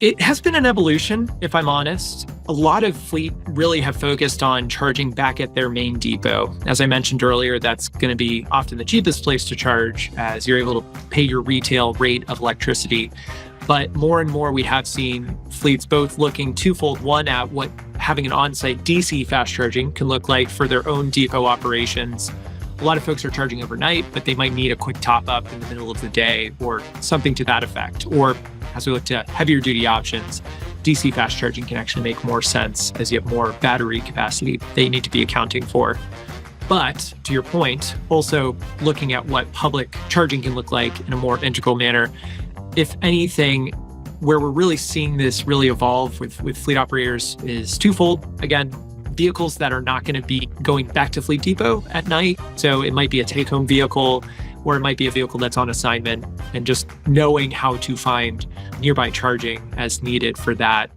It has been an evolution, if I'm honest. A lot of fleet really have focused on charging back at their main depot. As I mentioned earlier, that's going to be often the cheapest place to charge as you're able to pay your retail rate of electricity. But more and more, we have seen fleets both looking twofold. One, at what having an on-site DC fast charging can look like for their own depot operations. A lot of folks are charging overnight, but they might need a quick top up in the middle of the day or something to that effect. Or as we look to heavier duty options, DC fast charging can actually make more sense as you have more battery capacity that you need to be accounting for. But to your point, also looking at what public charging can look like in a more integral manner. If anything, where we're really seeing this really evolve with fleet operators is twofold. Again, vehicles that are not going to be going back to Fleet Depot at night. So it might be a take-home vehicle, or it might be a vehicle that's on assignment, and just knowing how to find nearby charging as needed for that.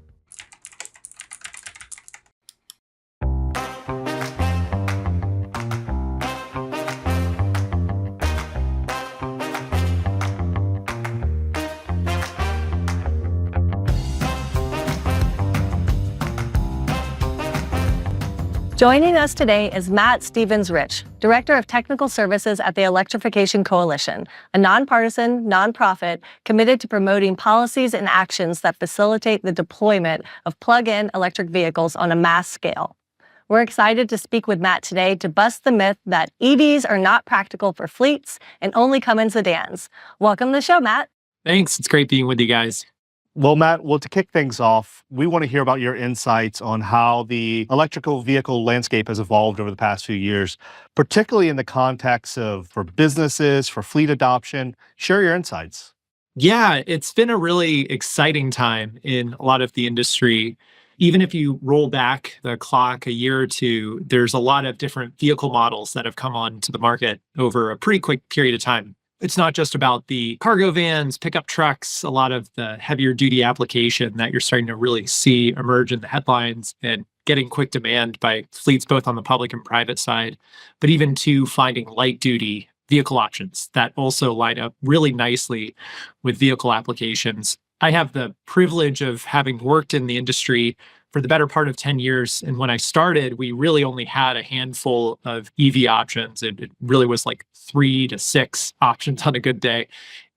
Joining us today is Matt Stevens-Rich, Director of Technical Services at the Electrification Coalition, a nonpartisan nonprofit committed to promoting policies and actions that facilitate the deployment of plug-in electric vehicles on a mass scale. We're excited to speak with Matt today to bust the myth that EVs are not practical for fleets and only come in sedans. Welcome to the show, Matt. Thanks. It's great being with you guys. Well, Matt, to kick things off, we want to hear about your insights on how the electrical vehicle landscape has evolved over the past few years, particularly in the context of for businesses, for fleet adoption. Share your insights. Yeah, it's been a really exciting time in a lot of the industry. Even if you roll back the clock a year or two, there's a lot of different vehicle models that have come onto the market over a pretty quick period of time. It's not just about the cargo vans, pickup trucks, a lot of the heavier duty application that you're starting to really see emerge in the headlines and getting quick demand by fleets, both on the public and private side, but even to finding light duty vehicle options that also line up really nicely with vehicle applications. I have the privilege of having worked in the industry for the better part of 10 years. And when I started, we really only had a handful of EV options. It really was like 3 to 6 options on a good day.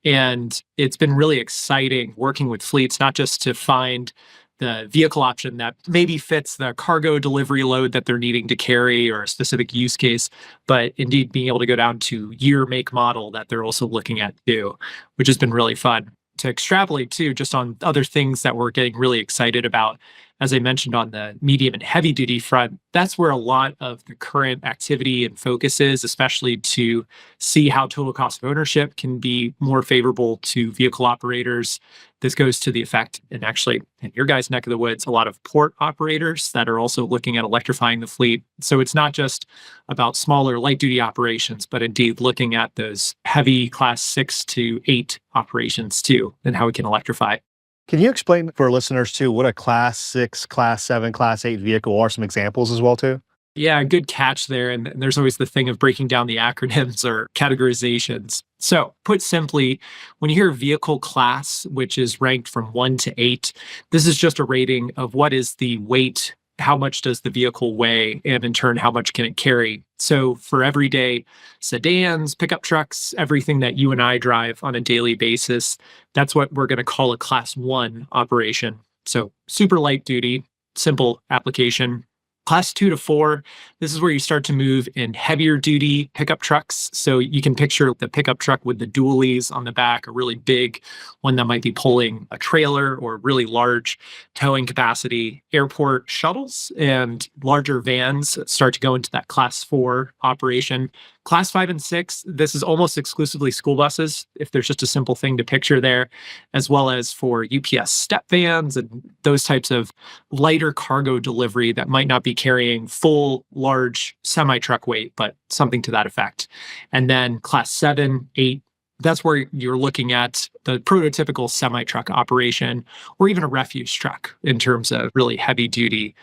And it's been really exciting working with fleets, not just to find the vehicle option that maybe fits the cargo delivery load that they're needing to carry or a specific use case, but indeed being able to go down to year, make, model that they're also looking at too, which has been really fun. To extrapolate too, just on other things that we're getting really excited about, as I mentioned on the medium and heavy duty front, that's where a lot of the current activity and focus is, especially to see how total cost of ownership can be more favorable to vehicle operators. This goes to the effect, and actually in your guys' neck of the woods, a lot of port operators that are also looking at electrifying the fleet. So it's not just about smaller light duty operations, but indeed looking at those heavy class 6 to 8 operations too, and how we can electrify. Can you explain for listeners too what a class 6, class 7, class 8 vehicle are? Some examples as well too? Yeah, good catch there. And there's always the thing of breaking down the acronyms or categorizations. So put simply, when you hear vehicle class, which is ranked from 1 to 8, this is just a rating of what is the weight, how much does the vehicle weigh, and in turn, how much can it carry? So for everyday sedans, pickup trucks, everything that you and I drive on a daily basis, that's what we're going to call a class 1 operation. So super light duty, simple application. Class 2 to 4, this is where you start to move in heavier duty pickup trucks. So you can picture the pickup truck with the dualies on the back, a really big one that might be pulling a trailer or really large towing capacity. Airport shuttles and larger vans start to go into that class 4 operation. Class 5 and 6, this is almost exclusively school buses, if there's just a simple thing to picture there, as well as for UPS step vans and those types of lighter cargo delivery that might not be carrying full, large semi-truck weight, but something to that effect. And then class 7, 8, that's where you're looking at the prototypical semi-truck operation or even a refuse truck in terms of really heavy duty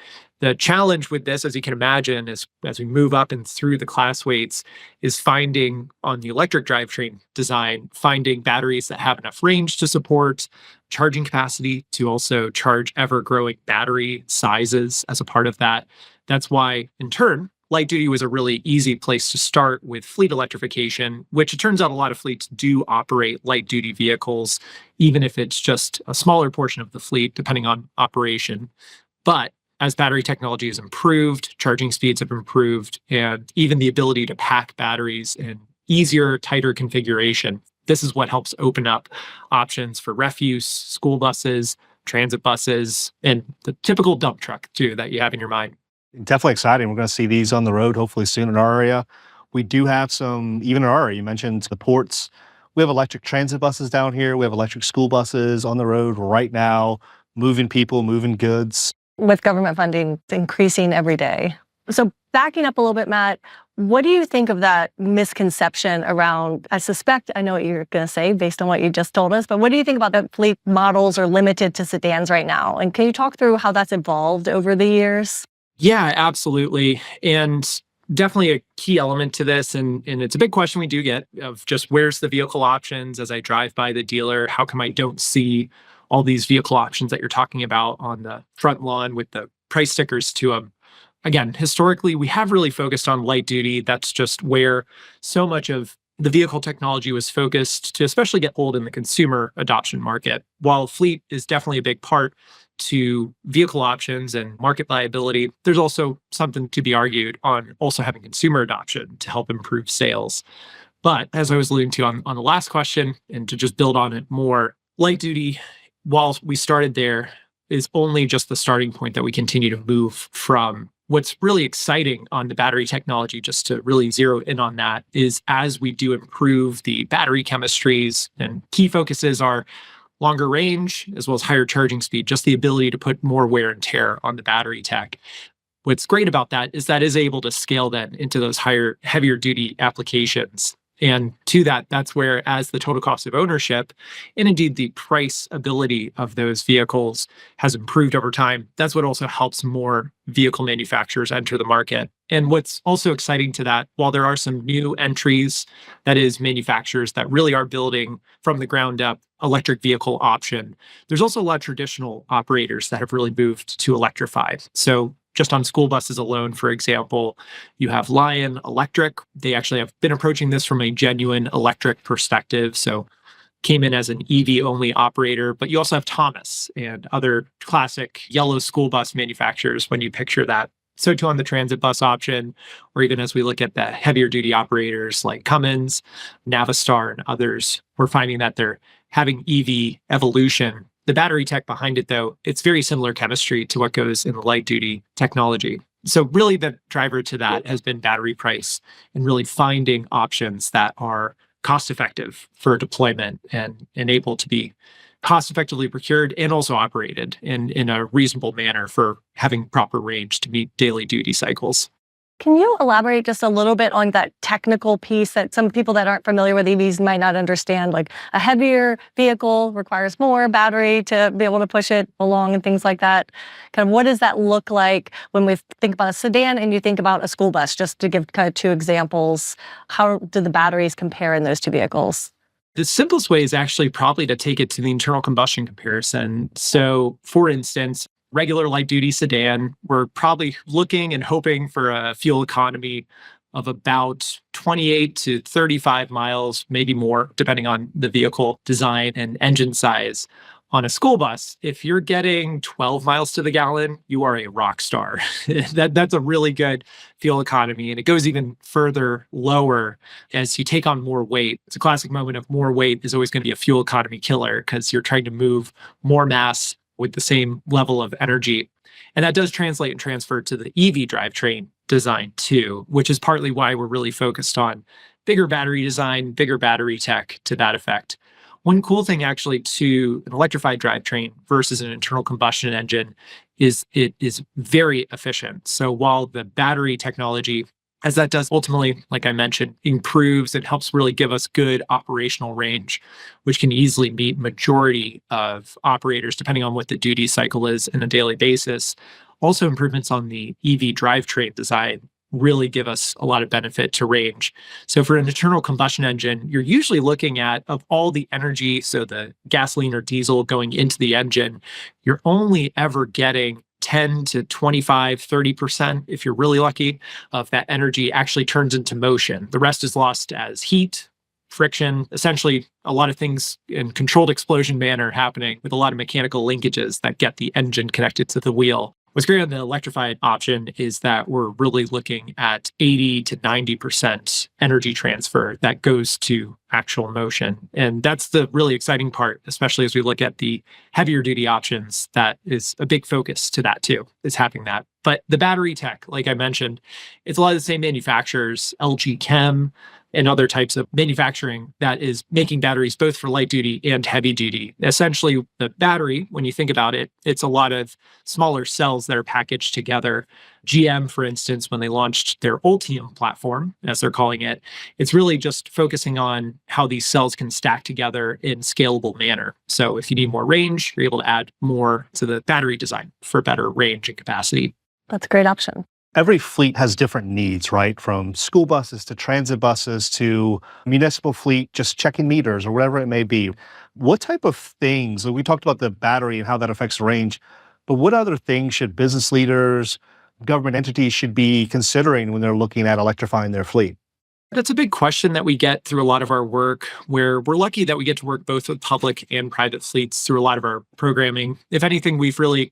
The challenge with this, as you can imagine, is as we move up and through the class weights, is finding on the electric drivetrain design, finding batteries that have enough range to support charging capacity to also charge ever-growing battery sizes as a part of that. That's why, in turn, light duty was a really easy place to start with fleet electrification, which it turns out a lot of fleets do operate light duty vehicles, even if it's just a smaller portion of the fleet, depending on operation. But as battery technology has improved, charging speeds have improved, and even the ability to pack batteries in easier, tighter configuration, this is what helps open up options for refuse, school buses, transit buses, and the typical dump truck, too, that you have in your mind. Definitely exciting. We're going to see these on the road hopefully soon in our area. We do have some, even in our area, you mentioned the ports. We have electric transit buses down here. We have electric school buses on the road right now, moving people, moving goods. With government funding increasing every day. So backing up a little bit, Matt, what do you think of that misconception around, I know what you're going to say based on what you just told us, but what do you think about that fleet models are limited to sedans right now? And can you talk through how that's evolved over the years? Yeah, absolutely. And definitely a key element to this. And it's a big question we do get of just where's the vehicle options as I drive by the dealer? How come I don't see all these vehicle options that you're talking about on the front lawn with the price stickers to them? Again, historically, we have really focused on light duty. That's just where so much of the vehicle technology was focused to especially get hold in the consumer adoption market. While fleet is definitely a big part to vehicle options and market viability, there's also something to be argued on also having consumer adoption to help improve sales. But as I was alluding to on the last question, and to just build on it more, light duty, while we started there, is only just the starting point that we continue to move from. What's really exciting on the battery technology, just to really zero in on that, is as we do improve the battery chemistries, and key focuses are longer range as well as higher charging speed, just the ability to put more wear and tear on the battery tech. What's great about that is able to scale then into those higher, heavier duty applications. And to that, that's where, as the total cost of ownership and indeed the price ability of those vehicles has improved over time, that's what also helps more vehicle manufacturers enter the market. And what's also exciting to that, while there are some new entries, that is manufacturers that really are building from the ground up electric vehicle option, there's also a lot of traditional operators that have really moved to electrify. So just on school buses alone, for example, you have Lion Electric. They actually have been approaching this from a genuine electric perspective. So came in as an EV-only operator, but you also have Thomas and other classic yellow school bus manufacturers when you picture that. So too on the transit bus option, or even as we look at the heavier duty operators like Cummins, Navistar, and others, we're finding that they're having EV evolution. The battery tech behind it, though, it's very similar chemistry to what goes in the light duty technology. So really the driver to that has been battery price and really finding options that are cost effective for deployment and able to be cost effectively procured and also operated in a reasonable manner for having proper range to meet daily duty cycles. Can you elaborate just a little bit on that technical piece that some people that aren't familiar with EVs might not understand? Like a heavier vehicle requires more battery to be able to push it along and things like that. Kind of what does that look like when we think about a sedan and you think about a school bus? Just to give kind of two examples, how do the batteries compare in those two vehicles? The simplest way is actually probably to take it to the internal combustion comparison. So, for instance, regular light duty sedan, we're probably looking and hoping for a fuel economy of about 28 to 35 miles, maybe more, depending on the vehicle design and engine size. On a school bus, if you're getting 12 miles to the gallon, you are a rock star. That's a really good fuel economy. And it goes even further lower as you take on more weight. It's a classic moment of more weight is always going to be a fuel economy killer because you're trying to move more mass with the same level of energy. And that does translate and transfer to the EV drivetrain design too, which is partly why we're really focused on bigger battery design, bigger battery tech to that effect. One cool thing actually to an electrified drivetrain versus an internal combustion engine is it is very efficient. So while the battery technology, as that does ultimately, like I mentioned, improves and helps really give us good operational range, which can easily meet majority of operators, depending on what the duty cycle is on a daily basis. Also, improvements on the EV drivetrain design really give us a lot of benefit to range. So for an internal combustion engine, you're usually looking at of all the energy, so the gasoline or diesel going into the engine, you're only ever getting 10 to 25, 30%, if you're really lucky, of that energy actually turns into motion. The rest is lost as heat, friction, essentially a lot of things in controlled explosion manner happening with a lot of mechanical linkages that get the engine connected to the wheel. What's great on the electrified option is that we're really looking at 80 to 90% energy transfer that goes to actual motion. And that's the really exciting part, especially as we look at the heavier duty options. That is a big focus to that too, is having that. But the battery tech, like I mentioned, it's a lot of the same manufacturers, LG Chem, and other types of manufacturing that is making batteries both for light duty and heavy duty. Essentially, the battery, when you think about it, it's a lot of smaller cells that are packaged together. GM, for instance, when they launched their Ultium platform, as they're calling it, it's really just focusing on how these cells can stack together in scalable manner. So if you need more range, you're able to add more to the battery design for better range and capacity. That's a great option. Every fleet has different needs, right? From school buses to transit buses to municipal fleet, just checking meters or whatever it may be. What type of things, we talked about the battery and how that affects range, but what other things should business leaders, government entities should be considering when they're looking at electrifying their fleet? That's a big question that we get through a lot of our work, where we're lucky that we get to work both with public and private fleets through a lot of our programming. If anything, we've really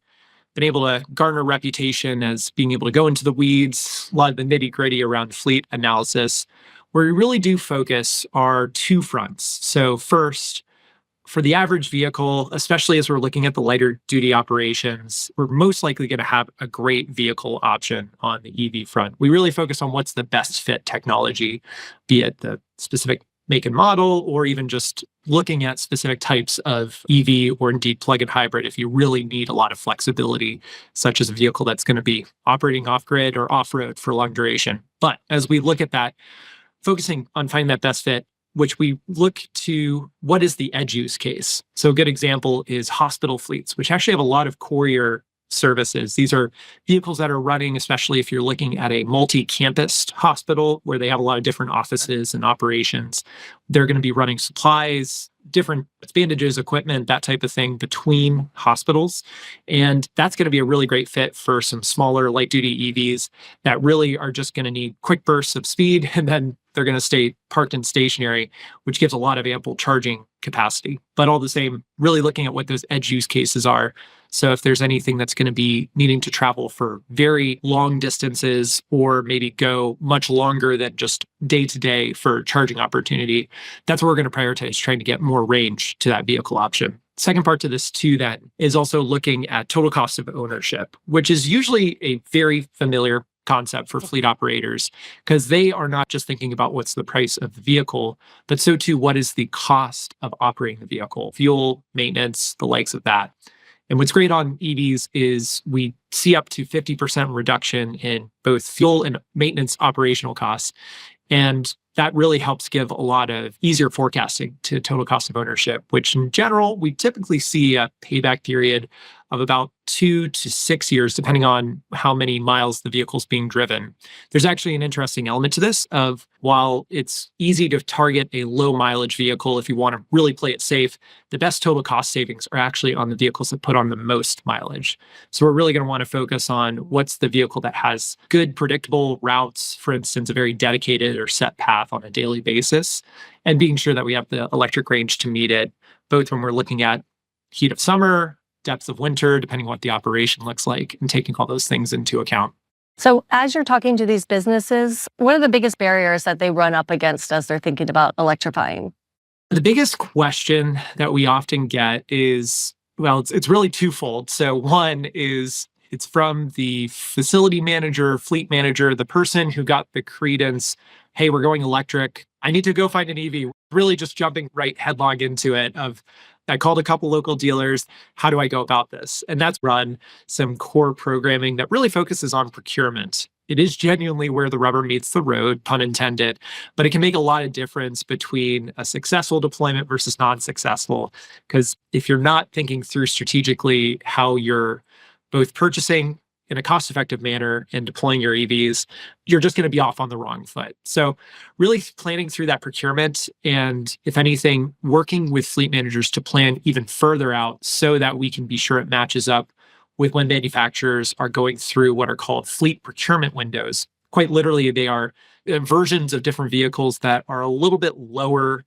been able to garner a reputation as being able to go into the weeds, a lot of the nitty gritty around fleet analysis. Where we really do focus are two fronts. So first, for the average vehicle, especially as we're looking at the lighter duty operations, we're most likely going to have a great vehicle option on the EV front. We really focus on what's the best fit technology, be it the specific make and model, or even just looking at specific types of EV or indeed plug-in hybrid if you really need a lot of flexibility, such as a vehicle that's going to be operating off-grid or off-road for long duration. But as we look at that, focusing on finding that best fit, which we look to what is the edge use case. So a good example is hospital fleets, which actually have a lot of courier services. These are vehicles that are running, especially if you're looking at a multi-campus hospital where they have a lot of different offices and operations. They're going to be running supplies, different bandages, equipment, that type of thing between hospitals. And that's going to be a really great fit for some smaller light duty EVs that really are just going to need quick bursts of speed, and then they're going to stay parked and stationary, which gives a lot of ample charging capacity. But all the same, really looking at what those edge use cases are. So if there's anything that's going to be needing to travel for very long distances or maybe go much longer than just day to day for charging opportunity, that's what we're going to prioritize, trying to get more range to that vehicle option. Second part to this too, then, is also looking at total cost of ownership, which is usually a very familiar concept for fleet operators, because they are not just thinking about what's the price of the vehicle, but so too, what is the cost of operating the vehicle, fuel, maintenance, the likes of that. And what's great on EVs is we see up to 50% reduction in both fuel and maintenance operational costs. And that really helps give a lot of easier forecasting to total cost of ownership, which in general, we typically see a payback period of about 2 to 6 years, depending on how many miles the vehicle's being driven. There's actually an interesting element to this of, while it's easy to target a low mileage vehicle if you want to really play it safe, the best total cost savings are actually on the vehicles that put on the most mileage. So we're really going to want to focus on what's the vehicle that has good predictable routes, for instance, a very dedicated or set path on a daily basis, and being sure that we have the electric range to meet it, both when we're looking at heat of summer, depth of winter, depending on what the operation looks like, and taking all those things into account. So as you're talking to these businesses, what are the biggest barriers that they run up against as they're thinking about electrifying? The biggest question that we often get is, well, it's really twofold. So one is, it's from the facility manager, fleet manager, the person who got the credence, hey, we're going electric, I need to go find an EV, really just jumping right headlong into it of, I called a couple local dealers. How do I go about this? And that's run some core programming that really focuses on procurement. It is genuinely where the rubber meets the road, pun intended, but it can make a lot of difference between a successful deployment versus non-successful. Because if you're not thinking through strategically how you're both purchasing in a cost-effective manner and deploying your EVs, you're just going to be off on the wrong foot. So really planning through that procurement and, if anything, working with fleet managers to plan even further out so that we can be sure it matches up with when manufacturers are going through what are called fleet procurement windows. Quite literally, they are versions of different vehicles that are a little bit lower,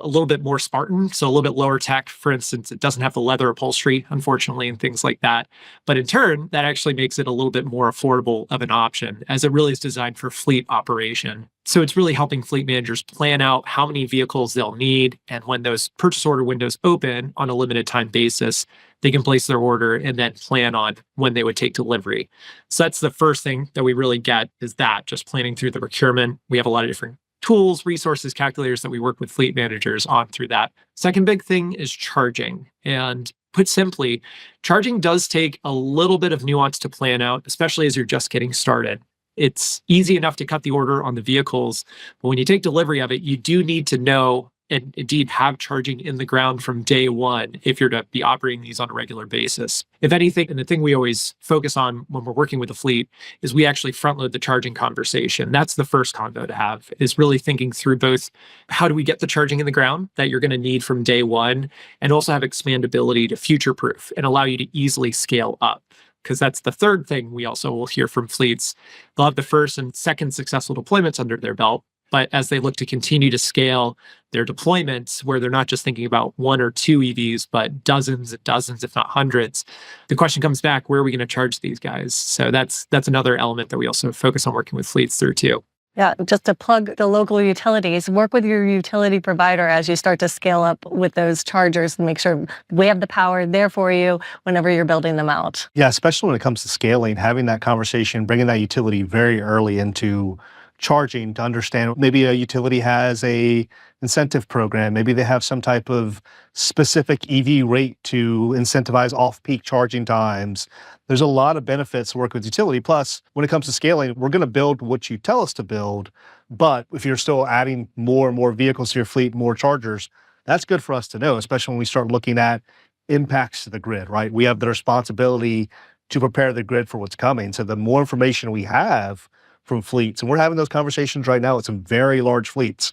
a little bit more Spartan, so a little bit lower tech. For instance, it doesn't have the leather upholstery, unfortunately, and things like that. But in turn, that actually makes it a little bit more affordable of an option, as it really is designed for fleet operation. So it's really helping fleet managers plan out how many vehicles they'll need, and when those purchase order windows open on a limited time basis, they can place their order and then plan on when they would take delivery. So that's the first thing that we really get, is that just planning through the procurement. We have a lot of different tools, resources, calculators that we work with fleet managers on through that. Second big thing is charging. And put simply, charging does take a little bit of nuance to plan out, especially as you're just getting started. It's easy enough to cut the order on the vehicles, but when you take delivery of it, you do need to know and indeed have charging in the ground from day one if you're to be operating these on a regular basis. If anything, and the thing we always focus on when we're working with a fleet is we actually front load the charging conversation. That's the first convo to have, is really thinking through both how do we get the charging in the ground that you're going to need from day one, and also have expandability to future proof and allow you to easily scale up. Because that's the third thing we also will hear from fleets. They'll have the first and second successful deployments under their belt, but as they look to continue to scale their deployments, where they're not just thinking about one or two EVs, but dozens and dozens, if not hundreds, the question comes back, where are we going to charge these guys? So that's another element that we also focus on working with fleets through too. Yeah, just to plug the local utilities, work with your utility provider as you start to scale up with those chargers and make sure we have the power there for you whenever you're building them out. Yeah, especially when it comes to scaling, having that conversation, bringing that utility very early into charging to understand maybe a utility has a incentive program. Maybe they have some type of specific EV rate to incentivize off-peak charging times. There's a lot of benefits to work with utility. Plus, when it comes to scaling, we're going to build what you tell us to build. But if you're still adding more and more vehicles to your fleet, more chargers, that's good for us to know, especially when we start looking at impacts to the grid, right? We have the responsibility to prepare the grid for what's coming. So the more information we have from fleets, and we're having those conversations right now with some very large fleets,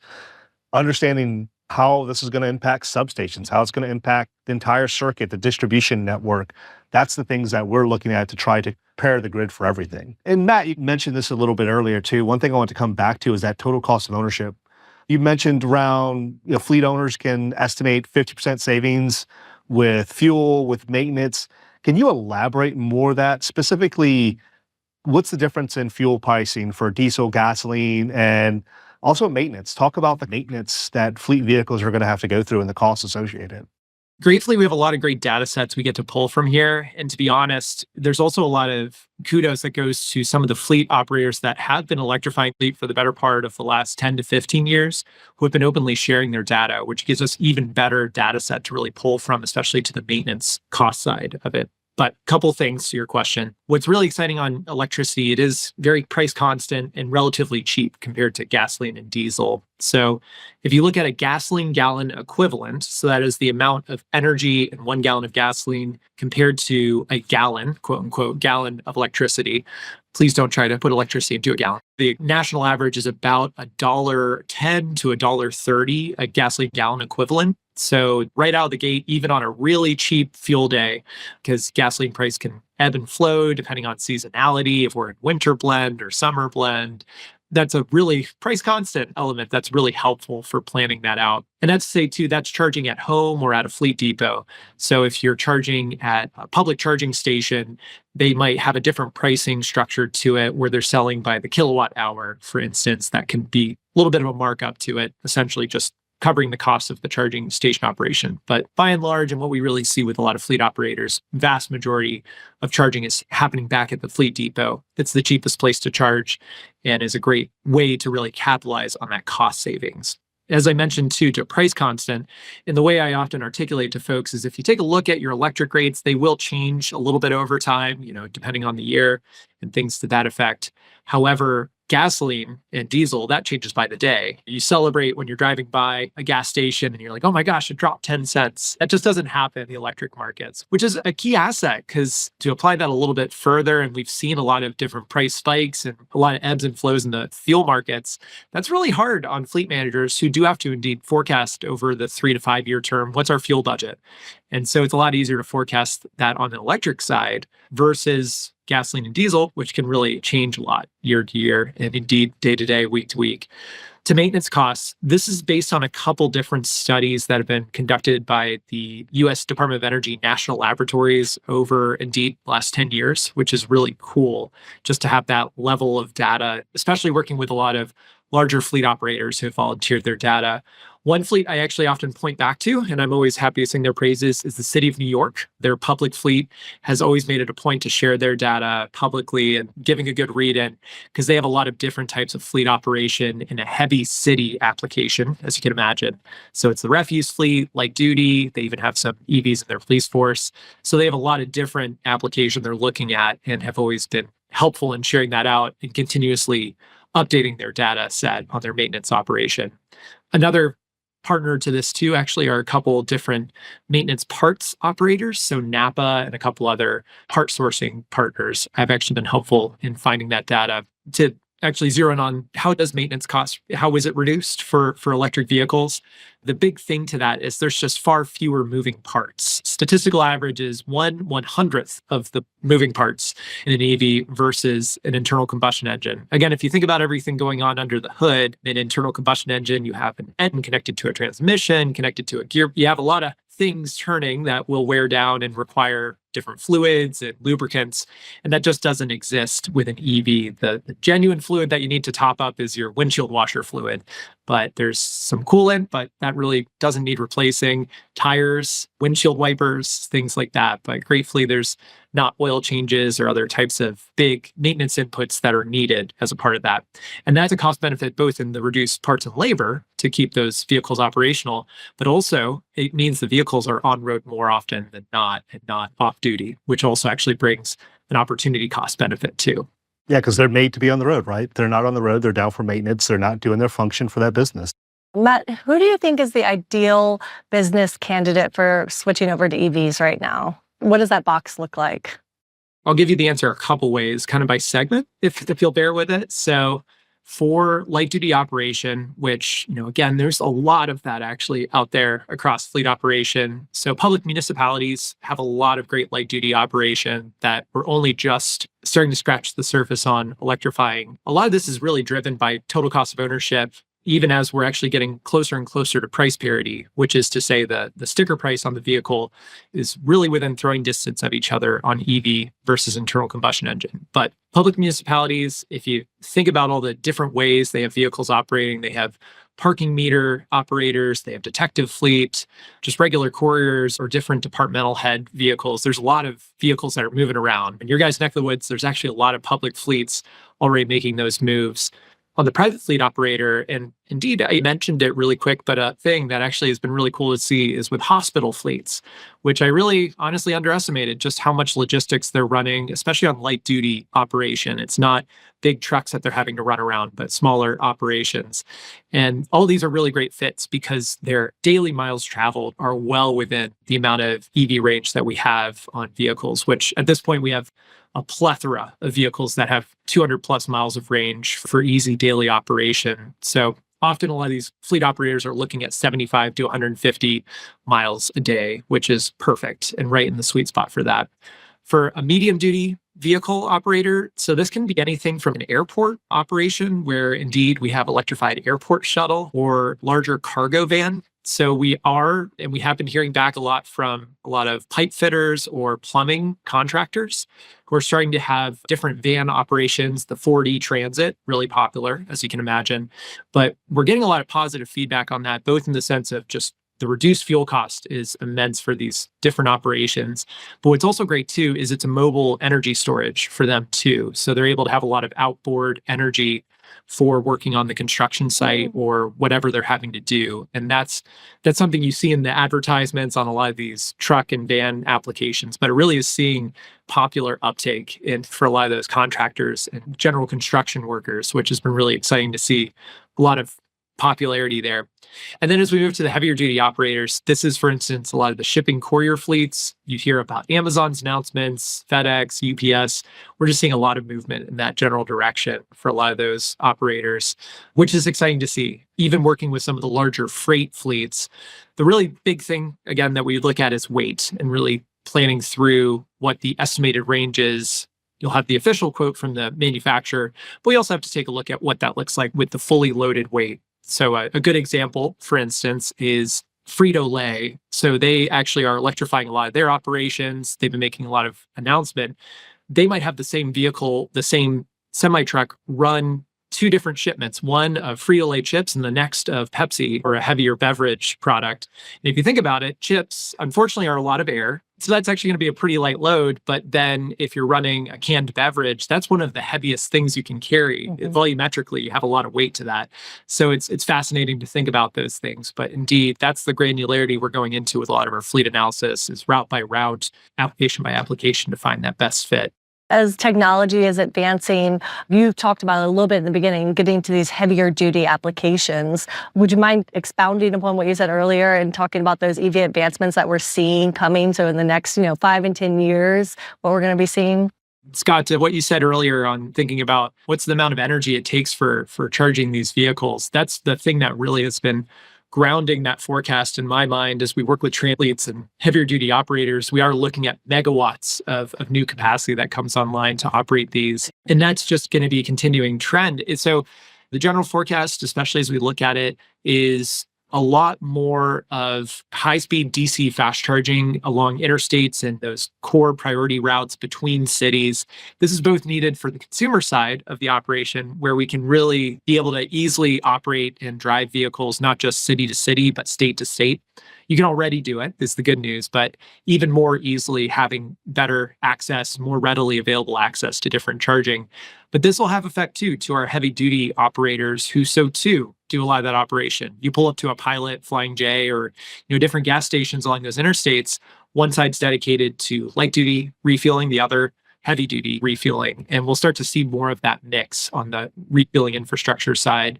understanding how this is going to impact substations, how it's going to impact the entire circuit, the distribution network. That's the things that we're looking at to try to prepare the grid for everything. And Matt, you mentioned this a little bit earlier too. One thing I want to come back to is that total cost of ownership. You mentioned around, fleet owners can estimate 50% savings with fuel, with maintenance. Can you elaborate more that specifically? What's the difference in fuel pricing for diesel, gasoline, and also maintenance? Talk about the maintenance that fleet vehicles are going to have to go through and the costs associated. Gratefully, we have a lot of great data sets we get to pull from here. And to be honest, there's also a lot of kudos that goes to some of the fleet operators that have been electrifying fleet for the better part of the last 10 to 15 years, who have been openly sharing their data, which gives us even better data set to really pull from, especially to the maintenance cost side of it. But a couple things to your question. What's really exciting on electricity, it is very price constant and relatively cheap compared to gasoline and diesel. So if you look at a gasoline gallon equivalent, so that is the amount of energy in 1 gallon of gasoline compared to a gallon, quote unquote, gallon of electricity. Please don't try to put electricity into a gallon. The national average is about $1.10 to $1.30 a gasoline gallon equivalent. So right out of the gate, even on a really cheap fuel day, because gasoline price can ebb and flow depending on seasonality, if we're in winter blend or summer blend, that's a really price constant element that's really helpful for planning that out. And that's to say too, that's charging at home or at a fleet depot. So if you're charging at a public charging station, they might have a different pricing structure to it where they're selling by the kilowatt hour, for instance. That can be a little bit of a markup to it, essentially just covering the cost of the charging station operation. But by and large, and what we really see with a lot of fleet operators, vast majority of charging is happening back at the fleet depot. It's the cheapest place to charge and is a great way to really capitalize on that cost savings. As I mentioned too, to price constant, and the way I often articulate to folks is if you take a look at your electric rates, they will change a little bit over time, depending on the year and things to that effect. However, gasoline and diesel, that changes by the day. You celebrate when you're driving by a gas station and you're like, oh my gosh, it dropped 10 cents. That just doesn't happen in the electric markets, which is a key asset, because to apply that a little bit further, and we've seen a lot of different price spikes and a lot of ebbs and flows in the fuel markets, that's really hard on fleet managers who do have to indeed forecast over the 3 to 5 year term, what's our fuel budget? And so it's a lot easier to forecast that on the electric side versus gasoline and diesel, which can really change a lot year to year and indeed day to day, week to week. To maintenance costs, this is based on a couple different studies that have been conducted by the US Department of Energy National Laboratories over indeed the last 10 years, which is really cool just to have that level of data, especially working with a lot of larger fleet operators who have volunteered their data. One fleet I actually often point back to, and I'm always happy to sing their praises, is the City of New York. Their public fleet has always made it a point to share their data publicly and giving a good read in, because they have a lot of different types of fleet operation in a heavy city application, as you can imagine. So it's the refuse fleet, light duty. They even have some EVs in their police force. So they have a lot of different application they're looking at and have always been helpful in sharing that out and continuously updating their data set on their maintenance operation. Another partner to this too actually are a couple different maintenance parts operators. So Napa and a couple other part sourcing partners have actually been helpful in finding that data to actually zero in on how does maintenance cost, how is it reduced for electric vehicles? The big thing to that is there's just far fewer moving parts. Statistical average is 1/100th of the moving parts in an EV versus an internal combustion engine. Again, if you think about everything going on under the hood, in an internal combustion engine, you have an engine connected to a transmission, connected to a gear. You have a lot of things turning that will wear down and require different fluids and lubricants. And that just doesn't exist with an EV. The genuine fluid that you need to top up is your windshield washer fluid. But there's some coolant, but that really doesn't need replacing. Tires, windshield wipers, things like that. But gratefully, there's not oil changes or other types of big maintenance inputs that are needed as a part of that. And that's a cost benefit both in the reduced parts and labor to keep those vehicles operational, but also it means the vehicles are on road more often than not and not off duty, which also actually brings an opportunity cost benefit too. Yeah, because they're made to be on the road, right? They're not on the road. They're down for maintenance. They're not doing their function for that business. Matt, who do you think is the ideal business candidate for switching over to EVs right now? What does that box look like? I'll give you the answer a couple ways, kind of by segment, if you'll bear with it. So for light duty operation, which, again, there's a lot of that actually out there across fleet operation. So public municipalities have a lot of great light duty operation that we're only just starting to scratch the surface on electrifying. A lot of this is really driven by total cost of ownership, even as we're actually getting closer and closer to price parity, which is to say the sticker price on the vehicle is really within throwing distance of each other on EV versus internal combustion engine. But public municipalities, if you think about all the different ways they have vehicles operating, they have parking meter operators, they have detective fleet, just regular couriers or different departmental head vehicles. There's a lot of vehicles that are moving around. In your guys' neck of the woods, there's actually a lot of public fleets already making those moves. On the private fleet operator, and indeed, I mentioned it really quick, but a thing that actually has been really cool to see is with hospital fleets, which I really honestly underestimated just how much logistics they're running, especially on light duty operation. It's not big trucks that they're having to run around, but smaller operations. And all these are really great fits because their daily miles traveled are well within the amount of EV range that we have on vehicles, which at this point we have a plethora of vehicles that have 200 plus miles of range for easy daily operation. So often a lot of these fleet operators are looking at 75 to 150 miles a day, which is perfect and right in the sweet spot for that. For a medium duty vehicle operator, so this can be anything from an airport operation where indeed we have electrified airport shuttle or larger cargo van. So we have been hearing back a lot from a lot of pipe fitters or plumbing contractors who are starting to have different van operations. The 4D Transit, really popular, as you can imagine. But we're getting a lot of positive feedback on that, both in the sense of just The reduced fuel cost is immense for these different operations. But what's also great too is it's a mobile energy storage for them too. So they're able to have a lot of outboard energy for working on the construction site or whatever they're having to do. And that's something you see in the advertisements on a lot of these truck and van applications, but it really is seeing popular uptake for a lot of those contractors and general construction workers, which has been really exciting to see a lot of popularity there. And then as we move to the heavier duty operators, this is, for instance, a lot of the shipping courier fleets. You hear about Amazon's announcements, FedEx, UPS. We're just seeing a lot of movement in that general direction for a lot of those operators, which is exciting to see. Even working with some of the larger freight fleets, the really big thing, again, that we look at is weight and really planning through what the estimated range is. You'll have the official quote from the manufacturer, but we also have to take a look at what that looks like with the fully loaded weight. So a good example, for instance, is Frito-Lay. So they actually are electrifying a lot of their operations. They've been making a lot of announcement. They might have the same vehicle, the same semi-truck run two different shipments, one of Frito-Lay chips and the next of Pepsi or a heavier beverage product. And if you think about it, chips, unfortunately, are a lot of air. So that's actually going to be a pretty light load. But then if you're running a canned beverage, that's one of the heaviest things you can carry. Volumetrically, you have a lot of weight to that. So it's fascinating to think about those things. But indeed, that's the granularity we're going into with a lot of our fleet analysis is route by route, application by application to find that best fit. As technology is advancing, you talked about it a little bit in the beginning, getting to these heavier duty applications. Would you mind expounding upon what you said earlier and talking about those EV advancements that we're seeing coming? So in the next, 5 and 10 years, what we're going to be seeing? Scott, to what you said earlier on thinking about what's the amount of energy it takes for charging these vehicles, that's the thing that really has been grounding that forecast in my mind as we work with triathletes and heavier duty operators. We are looking at megawatts of new capacity that comes online to operate these. And that's just going to be a continuing trend. So the general forecast, especially as we look at it, is a lot more of high-speed DC fast charging along interstates and those core priority routes between cities. This is both needed for the consumer side of the operation, where we can really be able to easily operate and drive vehicles, not just city to city, but state to state. You can already do it, is the good news, but even more easily having better access, more readily available access to different charging. But this will have effect too to our heavy duty operators who so too do a lot of that operation. You pull up to a Pilot, Flying J, or different gas stations along those interstates. One side's dedicated to light duty refueling, the other heavy duty refueling. And we'll start to see more of that mix on the refueling infrastructure side.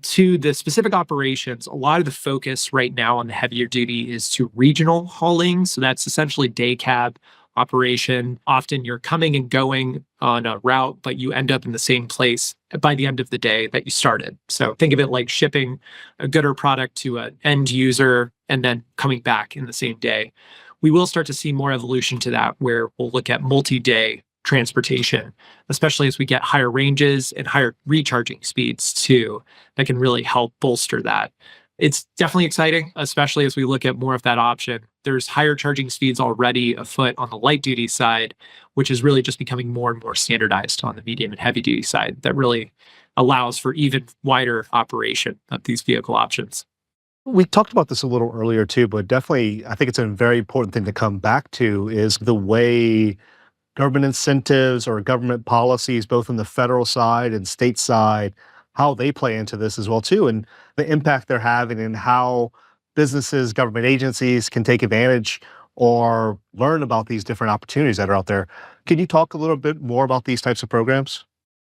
To the specific operations, a lot of the focus right now on the heavier duty is to regional hauling. So that's essentially day cab operation. Often you're coming and going on a route, but you end up in the same place by the end of the day that you started. So think of it like shipping a good or product to an end user and then coming back in the same day. We will start to see more evolution to that, where we'll look at multi-day transportation, especially as we get higher ranges and higher recharging speeds too, that can really help bolster that. It's definitely exciting, especially as we look at more of that option. There's higher charging speeds already afoot on the light duty side, which is really just becoming more and more standardized on the medium and heavy duty side. That really allows for even wider operation of these vehicle options. We talked about this a little earlier too, but definitely I think it's a very important thing to come back to is the way government incentives or government policies, both on the federal side and state side, how they play into this as well too, and the impact they're having and how businesses, government agencies can take advantage or learn about these different opportunities that are out there. Can you talk a little bit more about these types of programs?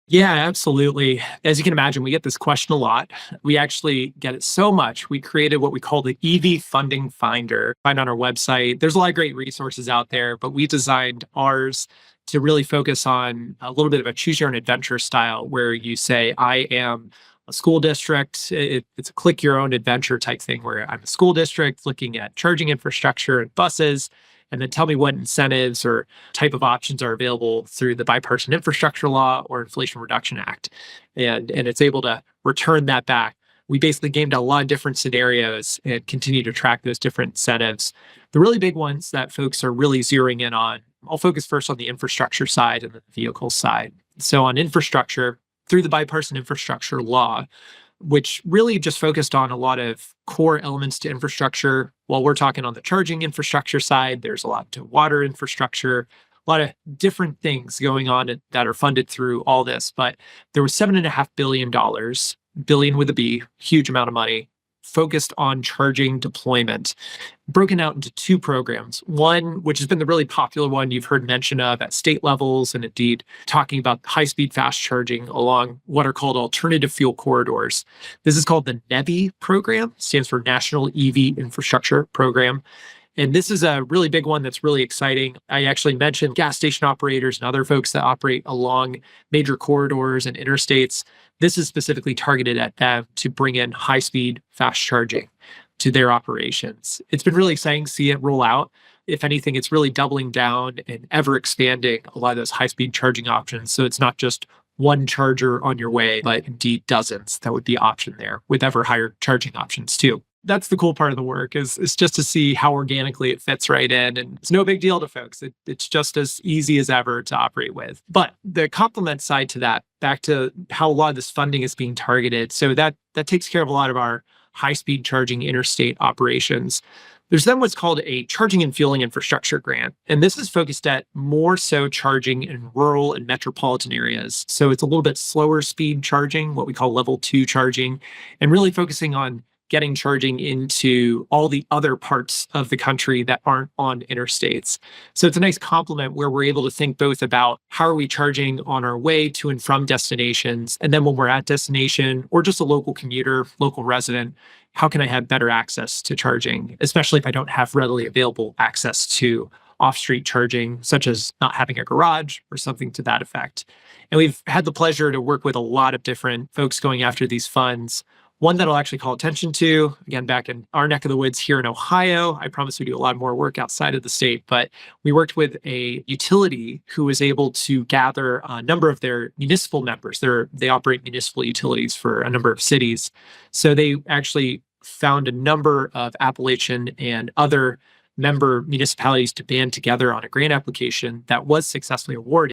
Yeah, absolutely. As you can imagine, we get this question a lot. We actually get it so much. We created what we call the EV Funding Finder. Find on our website. There's a lot of great resources out there, but we designed ours to really focus on a little bit of a choose your own adventure style, where you say, I am a school district. It's a click your own adventure type thing, where I'm a school district looking at charging infrastructure and buses, and then tell me what incentives or type of options are available through the Bipartisan Infrastructure Law or Inflation Reduction Act. And it's able to return that back. We basically gamed out a lot of different scenarios and continue to track those different incentives. The really big ones that folks are really zeroing in on, I'll focus first on the infrastructure side and the vehicle side. So on infrastructure, through the Bipartisan Infrastructure Law, which really just focused on a lot of core elements to infrastructure. While we're talking on the charging infrastructure side, there's a lot to water infrastructure, a lot of different things going on that are funded through all this. But there was $7.5 billion, billion with a B, huge amount of money, focused on charging deployment, broken out into two programs. One, which has been the really popular one you've heard mention of at state levels, and indeed talking about high-speed fast charging along what are called alternative fuel corridors. This is called the NEVI program, stands for National EV Infrastructure Program. And this is a really big one that's really exciting. I actually mentioned gas station operators and other folks that operate along major corridors and interstates. This is specifically targeted at them to bring in high-speed fast charging to their operations. It's been really exciting to see it roll out. If anything, it's really doubling down and ever expanding a lot of those high-speed charging options. So it's not just one charger on your way, but indeed dozens that would be option there with ever higher charging options too. That's the cool part of the work is just to see how organically it fits right in. And it's no big deal to folks. It's just as easy as ever to operate with. But the complement side to that, back to how a lot of this funding is being targeted. So that takes care of a lot of our high-speed charging interstate operations. There's then what's called a charging and fueling infrastructure grant. And this is focused at more so charging in rural and metropolitan areas. So it's a little bit slower speed charging, what we call level 2 charging, and really focusing on getting charging into all the other parts of the country that aren't on interstates. So it's a nice complement where we're able to think both about how are we charging on our way to and from destinations, and then when we're at destination or just a local commuter, local resident, how can I have better access to charging, especially if I don't have readily available access to off-street charging, such as not having a garage or something to that effect. And we've had the pleasure to work with a lot of different folks going after these funds. One that I'll actually call attention to, again, back in our neck of the woods here in Ohio. I promise we do a lot more work outside of the state, but we worked with a utility who was able to gather a number of their municipal members. They operate municipal utilities for a number of cities. So they actually found a number of Appalachian and other member municipalities to band together on a grant application that was successfully awarded.